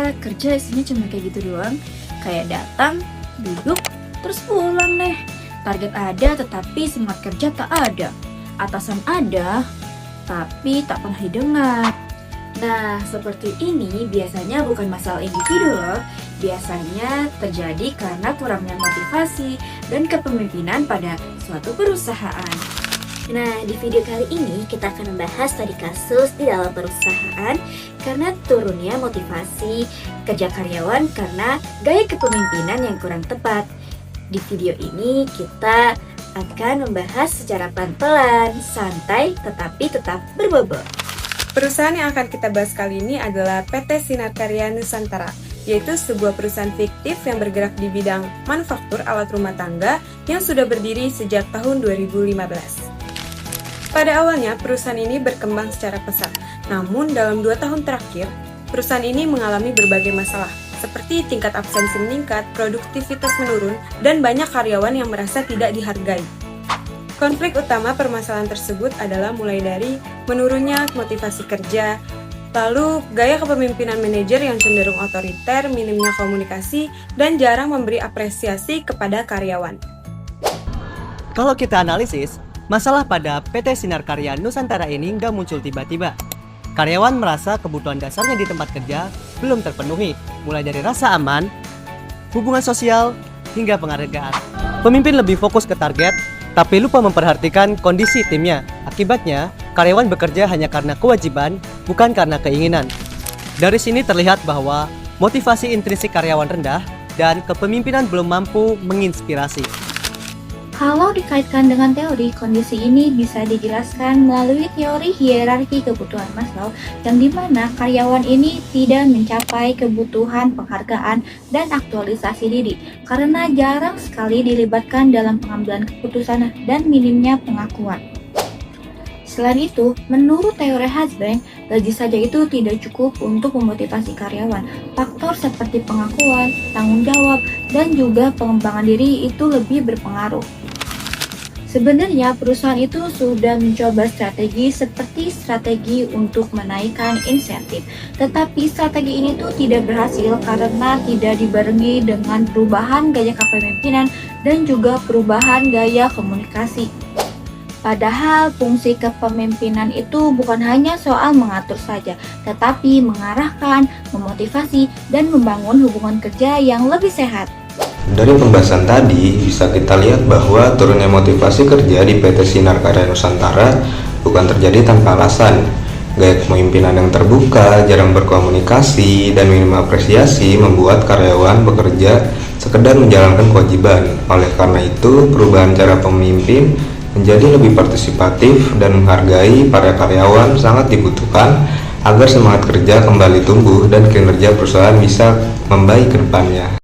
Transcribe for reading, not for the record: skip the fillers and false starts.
Ternyata kerja isinya cuma kayak gitu doang. Kayak datang, duduk, terus pulang deh. Target ada tetapi semangat kerja tak ada. Atasan ada, tapi tak pernah didengar. Nah, seperti ini biasanya bukan masalah individu loh. Biasanya terjadi karena kurangnya motivasi dan kepemimpinan pada suatu perusahaan. Nah, di video kali ini kita akan membahas tadi kasus di dalam perusahaan karena turunnya motivasi kerja karyawan karena gaya kepemimpinan yang kurang tepat. Di video ini kita akan membahas secara pelan-pelan, santai, tetapi tetap berbobot. Perusahaan yang akan kita bahas kali ini adalah PT Sinar Karya Nusantara, yaitu sebuah perusahaan fiktif yang bergerak di bidang manufaktur alat rumah tangga yang sudah berdiri sejak tahun 2015. Pada awalnya, perusahaan ini berkembang secara pesat, namun dalam 2 tahun terakhir, perusahaan ini mengalami berbagai masalah, seperti tingkat absensi meningkat, produktivitas menurun, dan banyak karyawan yang merasa tidak dihargai. Konflik utama permasalahan tersebut adalah mulai dari menurunnya motivasi kerja, lalu gaya kepemimpinan manajer yang cenderung otoriter, minimnya komunikasi, dan jarang memberi apresiasi kepada karyawan. Kalau kita analisis, masalah pada PT Sinar Karya Nusantara ini nggak muncul tiba-tiba. Karyawan merasa kebutuhan dasarnya di tempat kerja belum terpenuhi, mulai dari rasa aman, hubungan sosial, hingga penghargaan. Pemimpin lebih fokus ke target, tapi lupa memperhatikan kondisi timnya. Akibatnya, karyawan bekerja hanya karena kewajiban, bukan karena keinginan. Dari sini terlihat bahwa motivasi intrinsik karyawan rendah dan kepemimpinan belum mampu menginspirasi. Kalau dikaitkan dengan teori, kondisi ini bisa dijelaskan melalui teori hierarki kebutuhan Maslow, yang dimana karyawan ini tidak mencapai kebutuhan penghargaan dan aktualisasi diri karena jarang sekali dilibatkan dalam pengambilan keputusan dan minimnya pengakuan. Selain itu, menurut teori Husband, gaji saja itu tidak cukup untuk memotivasi karyawan. Faktor seperti pengakuan, tanggung jawab, dan juga pengembangan diri itu lebih berpengaruh. Sebenarnya perusahaan itu sudah mencoba strategi seperti strategi untuk menaikkan insentif, tetapi strategi ini tuh tidak berhasil karena tidak dibarengi dengan perubahan gaya kepemimpinan dan juga perubahan gaya komunikasi. Padahal fungsi kepemimpinan itu bukan hanya soal mengatur saja, tetapi mengarahkan, memotivasi, dan membangun hubungan kerja yang lebih sehat. Dari pembahasan tadi, bisa kita lihat bahwa turunnya motivasi kerja di PT Sinar Karya Nusantara bukan terjadi tanpa alasan. Gaya kepemimpinan yang terbuka, jarang berkomunikasi, dan minim apresiasi membuat karyawan bekerja sekedar menjalankan kewajiban. Oleh karena itu, perubahan cara pemimpin menjadi lebih partisipatif dan menghargai para karyawan sangat dibutuhkan agar semangat kerja kembali tumbuh dan kinerja perusahaan bisa membaik ke depannya.